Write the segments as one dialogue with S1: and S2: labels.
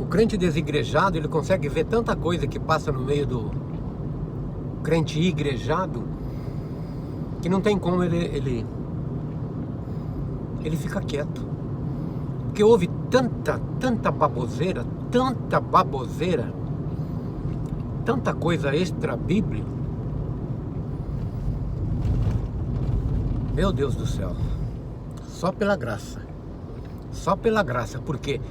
S1: O crente desigrejado, ele consegue ver tanta coisa que passa no meio do crente igrejado, que não tem como ele fica quieto. Porque houve tanta baboseira, tanta coisa extra bíblica. Meu Deus do céu, só pela graça, porque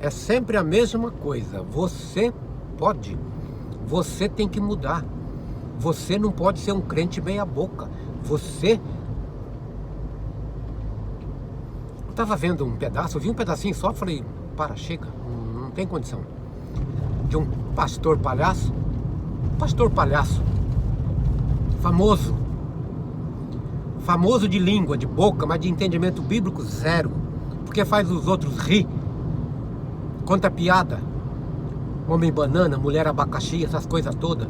S1: é sempre a mesma coisa. Você tem que mudar. Você não pode ser um crente meia boca. Eu tava vendo um pedaço, eu vi um pedacinho só, falei, chega, não tem condição. De um pastor palhaço, famoso de língua, de boca, mas de entendimento bíblico zero, porque faz os outros rir, conta piada, homem banana, mulher abacaxi, essas coisas todas,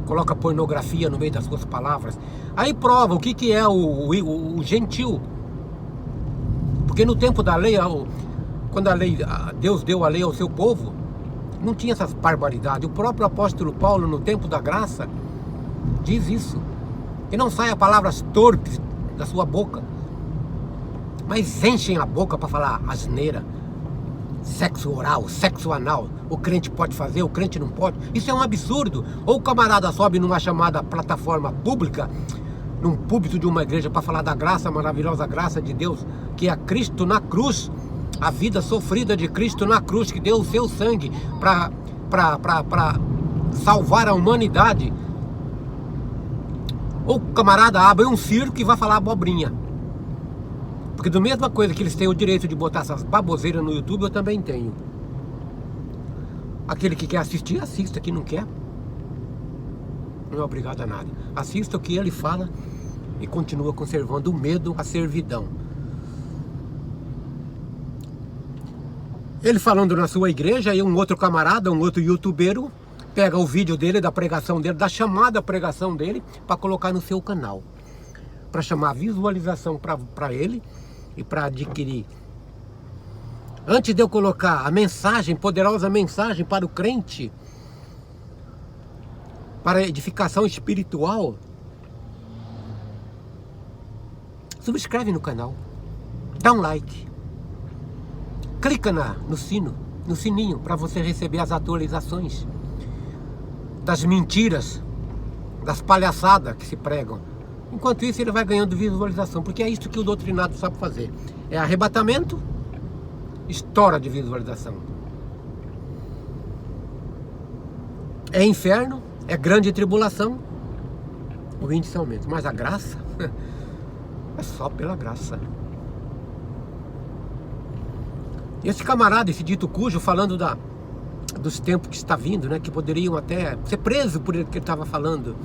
S1: coloca pornografia no meio das suas palavras, aí prova o que é o gentil, porque no tempo da lei, quando Deus deu a lei ao seu povo, não tinha essas barbaridades. O próprio apóstolo Paulo, no tempo da graça, diz isso, que não saia palavras torpes da sua boca, mas enchem a boca para falar asneira, sexo oral, sexo anal. O crente pode fazer, o crente não pode. Isso é um absurdo. Ou o camarada sobe numa chamada plataforma pública, num púlpito de uma igreja, para falar da graça, a maravilhosa graça de Deus, que é Cristo na cruz, a vida sofrida de Cristo na cruz, que deu o seu sangue para salvar a humanidade. Ou o camarada abre um circo e vai falar abobrinha. Porque da mesma coisa que eles têm o direito de botar essas baboseiras no YouTube, eu também tenho. Aquele que quer assistir, assista. Quem não quer, não é obrigado a nada. Assista o que ele fala e continua conservando o medo, a servidão. Ele falando na sua igreja, e um outro camarada, um outro youtubeiro, pega o vídeo dele, da pregação dele, da chamada pregação dele, para colocar no seu canal, para chamar visualização para ele e para adquirir. Antes de eu colocar a mensagem, poderosa mensagem para o crente, para a edificação espiritual, subscreve no canal, dá um like, clica no sininho, para você receber as atualizações das mentiras, das palhaçadas que se pregam. Enquanto isso, ele vai ganhando visualização, porque é isso que o doutrinado sabe fazer. É arrebatamento, estoura de visualização. É inferno, é grande tribulação, o índice aumenta. Mas a graça é só pela graça. E esse camarada, esse dito cujo, falando dos tempos que está vindo, né, que poderiam até ser presos por ele que ele estava falando,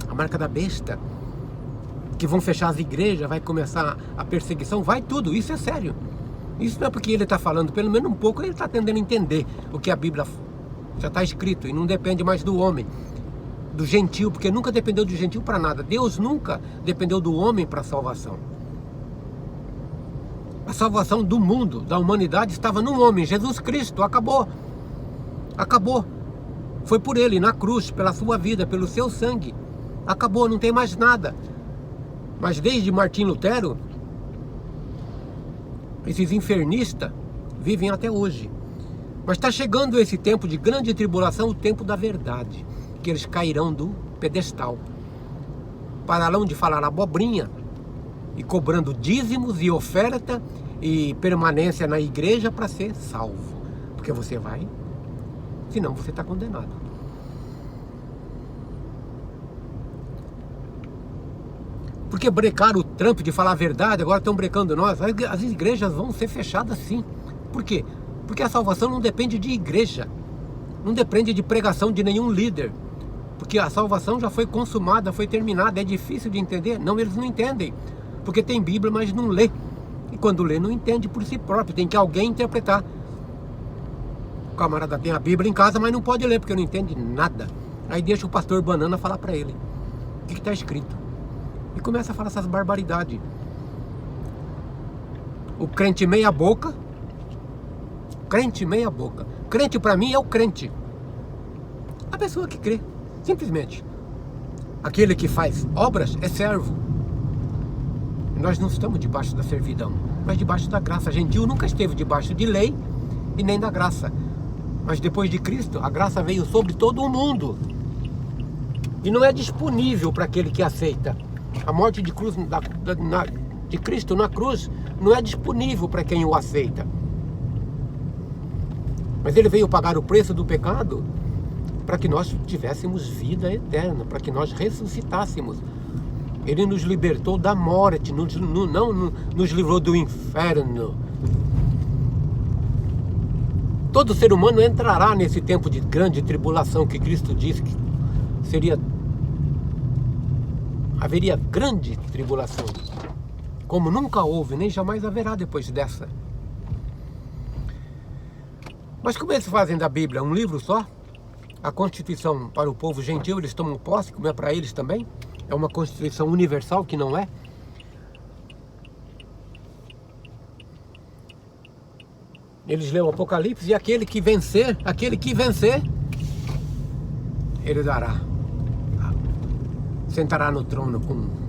S1: a marca da besta, que vão fechar as igrejas, vai começar a perseguição, vai tudo, isso é sério. Isso não é porque ele está falando, pelo menos um pouco ele está tentando entender o que a Bíblia já está escrito, e não depende mais do homem, do gentil, porque nunca dependeu do gentil para nada. Deus nunca dependeu do homem para a salvação. A salvação do mundo, da humanidade, estava no homem, Jesus Cristo. Acabou. Foi por ele, na cruz, pela sua vida, pelo seu sangue. Acabou, não tem mais nada. Mas desde Martim Lutero, esses infernistas vivem até hoje. Mas está chegando esse tempo de grande tribulação, o tempo da verdade, que eles cairão do pedestal, pararão de falar abobrinha e cobrando dízimos e oferta e permanência na igreja para ser salvo, porque você vai, senão você está condenado. Porque brecaram o trampo de falar a verdade, agora estão brecando nós. As igrejas vão ser fechadas sim. Por quê? Porque a salvação não depende de igreja, não depende de pregação de nenhum líder, porque a salvação já foi consumada, foi terminada. É difícil de entender? Não, eles não entendem, porque tem Bíblia, mas não lê, e quando lê não entende por si próprio, tem que alguém interpretar. O camarada tem a Bíblia em casa, mas não pode ler, porque não entende nada. Aí deixa o pastor banana falar para ele o que está escrito, e começa a falar essas barbaridades. O crente meia boca, Crente meia boca. Crente para mim é o crente. A pessoa que crê, simplesmente. Aquele que faz obras é servo. Nós não estamos debaixo da servidão, mas debaixo da graça. Gentil nunca esteve debaixo de lei e nem da graça. Mas depois de Cristo, a graça veio sobre todo o mundo. E não é disponível para aquele que aceita. A morte de Cristo na cruz não é disponível para quem o aceita. Mas ele veio pagar o preço do pecado para que nós tivéssemos vida eterna, para que nós ressuscitássemos. Ele nos libertou da morte, não nos livrou do inferno. Todo ser humano entrará nesse tempo de grande tribulação que Cristo disse que haveria grande tribulação, como nunca houve, nem jamais haverá depois dessa. Mas como eles fazem da Bíblia um livro só, a Constituição para o povo gentil, eles tomam posse, como é para eles também, é uma Constituição universal, que não é. Eles lêem o Apocalipse, e aquele que vencer, ele sentará no trono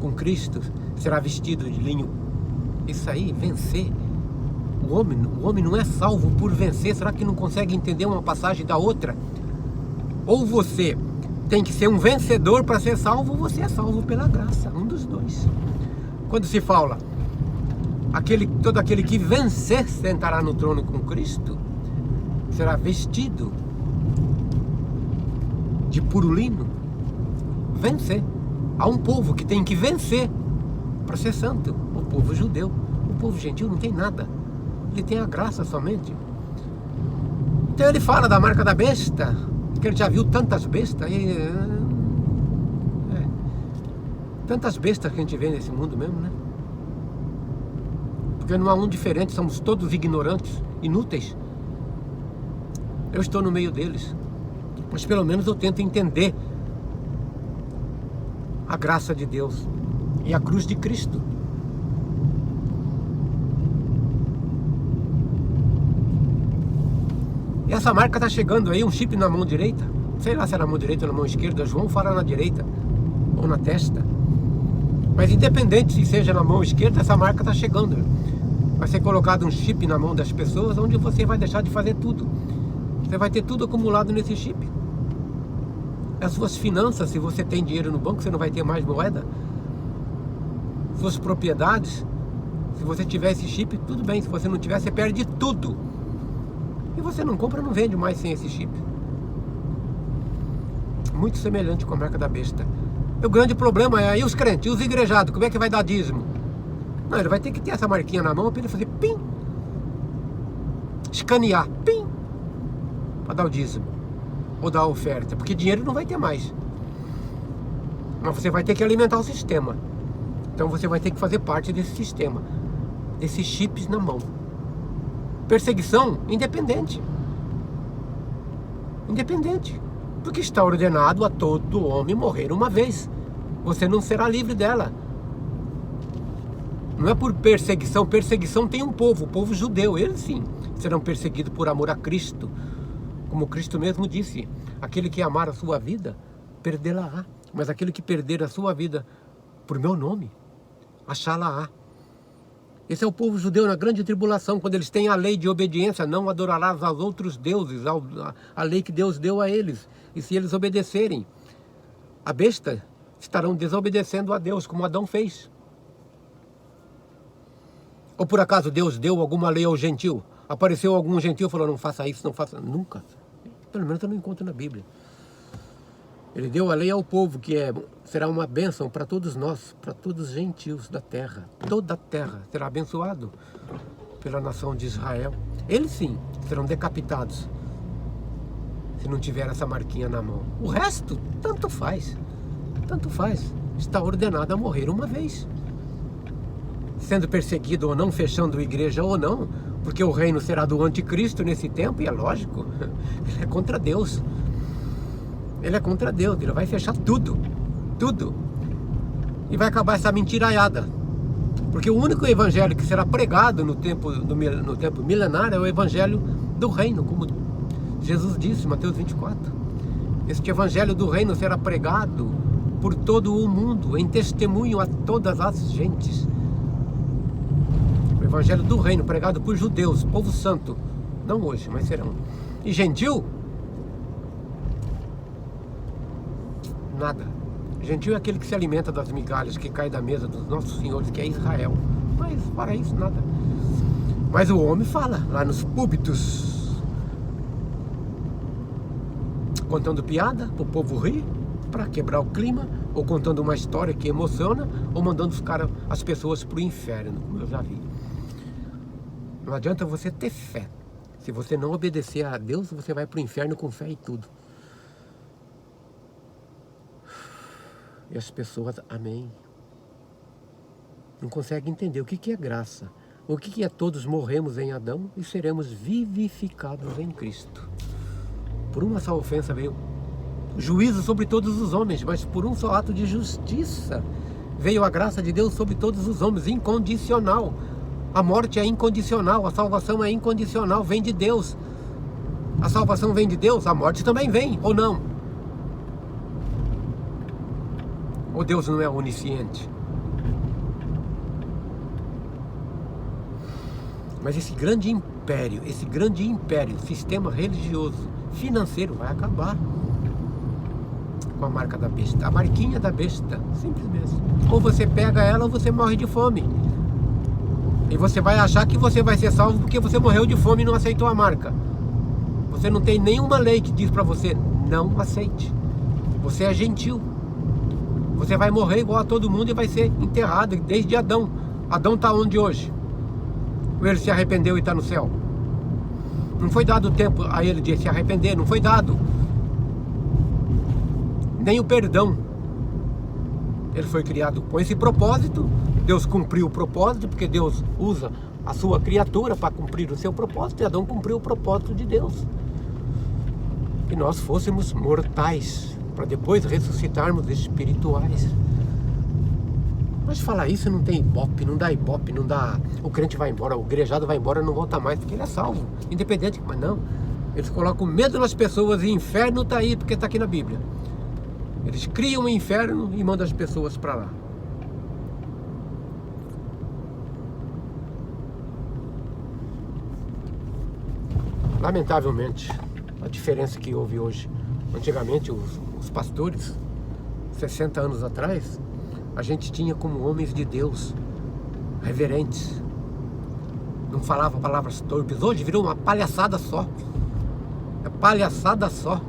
S1: com Cristo, será vestido de linho. Isso aí, vencer. O homem não é salvo por vencer. Será que não consegue entender uma passagem da outra? Ou você tem que ser um vencedor para ser salvo, ou você é salvo pela graça, um dos dois. Quando se fala, todo aquele que vencer sentará no trono com Cristo, será vestido de puro lino. Vencer. Há um povo que tem que vencer para ser santo, o povo judeu. O povo gentil não tem nada, ele tem a graça somente. Então ele fala da marca da besta, que ele já viu tantas bestas, tantas bestas que a gente vê nesse mundo mesmo, né? Porque não há um diferente, somos todos ignorantes, inúteis. Eu estou no meio deles, mas pelo menos eu tento entender a graça de Deus e a cruz de Cristo. E essa marca está chegando aí, um chip na mão direita, sei lá se é na mão direita ou na mão esquerda, João fala na direita ou na testa, mas independente se seja na mão esquerda, essa marca está chegando. Vai ser colocado um chip na mão das pessoas, onde você vai deixar de fazer tudo. Você vai ter tudo acumulado nesse chip. As suas finanças, se você tem dinheiro no banco, você não vai ter mais moeda. Suas propriedades, se você tiver esse chip, tudo bem. Se você não tiver, você perde tudo. E você não compra, não vende mais sem esse chip. Muito semelhante com a marca da besta. E o grande problema é, e os crentes, e os igrejados, como é que vai dar dízimo? Não, ele vai ter que ter essa marquinha na mão para ele fazer pim, escanear, pim, para dar o dízimo ou dar a oferta, porque dinheiro não vai ter mais. Mas você vai ter que alimentar o sistema. Então você vai ter que fazer parte desse sistema, desses chips na mão. Perseguição independente. Independente. Porque está ordenado a todo homem morrer uma vez. Você não será livre dela. Não é por perseguição. Perseguição tem um povo, o povo judeu. Eles sim serão perseguidos por amor a Cristo. Como Cristo mesmo disse, aquele que amar a sua vida, perdê-la-á. Mas aquele que perder a sua vida por meu nome, achá-la-á. Esse é o povo judeu na grande tribulação, quando eles têm a lei de obediência, não adorarás aos outros deuses, a lei que Deus deu a eles. E se eles obedecerem a besta, estarão desobedecendo a Deus, como Adão fez. Ou por acaso Deus deu alguma lei ao gentil? Apareceu algum gentil e falou, não faça isso, não faça... Nunca. Pelo menos eu não encontro na Bíblia. Ele deu a lei ao povo, que será uma bênção para todos nós, para todos os gentios da terra. Toda a terra será abençoado pela nação de Israel. Eles sim serão decapitados se não tiver essa marquinha na mão. O resto, tanto faz. Tanto faz. Está ordenado a morrer uma vez. Sendo perseguido ou não, fechando a igreja ou não, porque o reino será do anticristo nesse tempo, e é lógico, ele é contra Deus. Ele é contra Deus, ele vai fechar tudo, tudo. E vai acabar essa mentiraiada. Porque o único evangelho que será pregado no tempo milenário é o evangelho do reino, como Jesus disse em Mateus 24. Este evangelho do reino será pregado por todo o mundo, em testemunho a todas as gentes. O evangelho do reino pregado por judeus, povo santo, não hoje, mas serão. E gentil? Nada. Gentil é aquele que se alimenta das migalhas que cai da mesa dos nossos senhores, que é Israel. Mas para isso nada. Mas o homem fala lá nos púlpitos, contando piada para o povo rir, para quebrar o clima, ou contando uma história que emociona, ou mandando as pessoas para o inferno, como eu já vi. Não adianta você ter fé. Se você não obedecer a Deus, você vai para o inferno com fé e tudo. E as pessoas, amém, não conseguem entender o que é graça. O que é todos morremos em Adão e seremos vivificados em Cristo. Por uma só ofensa veio juízo sobre todos os homens, mas por um só ato de justiça veio a graça de Deus sobre todos os homens, incondicional. A morte é incondicional, a salvação é incondicional, vem de Deus. A salvação vem de Deus, a morte também vem, ou não? Ou Deus não é onisciente? Mas esse grande império, sistema religioso, financeiro, vai acabar com a marca da besta, a marquinha da besta, simples mesmo. Ou você pega ela ou você morre de fome. E você vai achar que você vai ser salvo porque você morreu de fome e não aceitou a marca. Você não tem nenhuma lei que diz para você, não aceite. Você é gentil. Você vai morrer igual a todo mundo e vai ser enterrado desde Adão. Adão está onde hoje? Ou ele se arrependeu e está no céu? Não foi dado tempo a ele de se arrepender, não foi dado. Nem o perdão. Ele foi criado com esse propósito. Deus cumpriu o propósito, porque Deus usa a sua criatura para cumprir o seu propósito. E Adão cumpriu o propósito de Deus. Que nós fôssemos mortais, para depois ressuscitarmos espirituais. Mas falar isso não tem ibope, não dá ibope, não dá... O crente vai embora, o igrejado vai embora, não volta mais, porque ele é salvo, independente, mas não. Eles colocam medo nas pessoas e inferno está aí, porque está aqui na Bíblia. Eles criam um inferno e mandam as pessoas para lá. Lamentavelmente, a diferença que houve hoje. Antigamente, os pastores, 60 anos atrás, a gente tinha como homens de Deus, reverentes. Não falava palavras torpes. Hoje virou uma palhaçada só. É palhaçada só.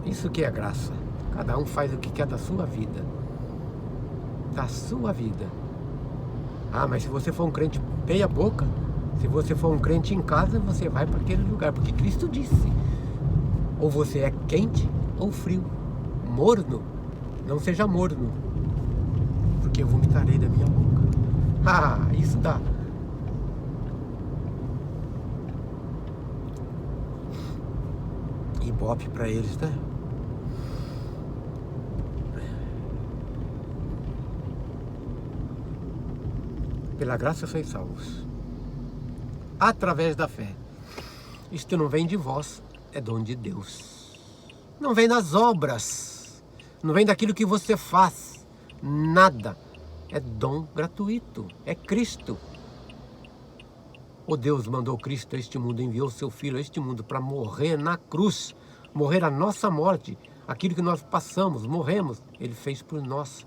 S1: Isso que é graça. Cada um faz o que quer da sua vida. Da sua vida. Ah, mas se você for um crente meia boca, se você for um crente em casa, você vai para aquele lugar. Porque Cristo disse, ou você é quente ou frio. Morno, não seja morno, porque eu vomitarei da minha boca. Ah, isso dá. Ibope para eles, né? Pela graça sois salvos, através da fé. Isto não vem de vós, é dom de Deus. Não vem das obras, não vem daquilo que você faz, nada. É dom gratuito, é Cristo. O Deus mandou Cristo a este mundo, enviou seu Filho a este mundo para morrer na cruz, morrer a nossa morte, aquilo que nós passamos, morremos, Ele fez por nós.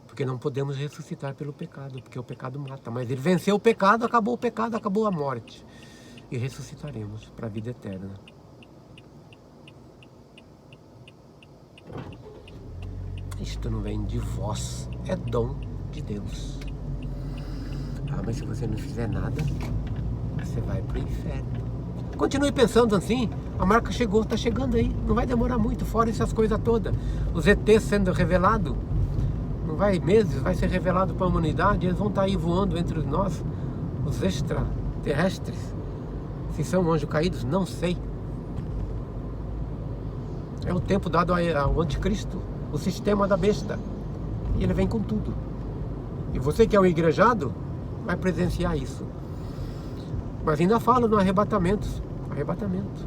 S1: Porque não podemos ressuscitar pelo pecado, porque o pecado mata. Mas Ele venceu o pecado, acabou a morte. E ressuscitaremos para a vida eterna. Isto não vem de vós, é dom de Deus. Ah, mas se você não fizer nada, você vai para o inferno. Continue pensando assim, a marca chegou, está chegando aí. Não vai demorar muito, fora essas coisas todas. Os ETs sendo revelados. Não vai meses, vai ser revelado para a humanidade. Eles vão estar aí voando entre nós, os extraterrestres. Se são anjos caídos, não sei. É o tempo dado ao anticristo. o sistema da besta. E ele vem com tudo. E você que é um igrejado, vai presenciar isso. Mas ainda falo no arrebatamento. Arrebatamento.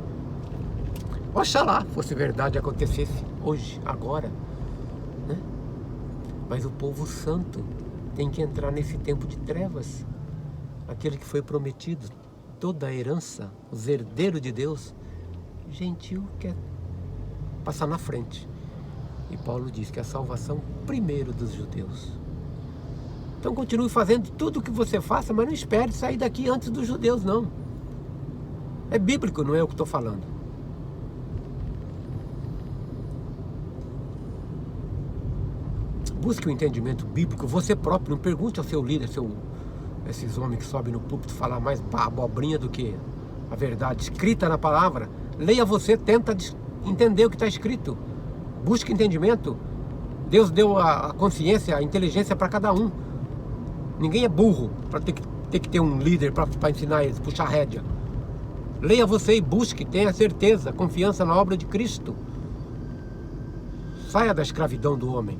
S1: Oxalá fosse verdade, acontecesse hoje, agora, né? Mas o povo santo tem que entrar nesse tempo de trevas. Aquele que foi prometido, toda a herança, os herdeiros de Deus, gentil quer passar na frente. E Paulo diz que a salvação primeiro dos judeus. Então continue fazendo tudo o que você faça, mas não espere sair daqui antes dos judeus, não. É bíblico, não é o que estou falando. Busque o entendimento bíblico, você próprio, não pergunte ao seu líder, esses homens que sobem no púlpito falar mais abobrinha do que a verdade escrita na palavra. Leia você, tenta entender o que está escrito. Busque entendimento. Deus deu a consciência, a inteligência para cada um. Ninguém é burro para ter que ter um líder para ensinar eles, puxar a rédea. Leia você e busque, tenha certeza, confiança na obra de Cristo. Saia da escravidão do homem.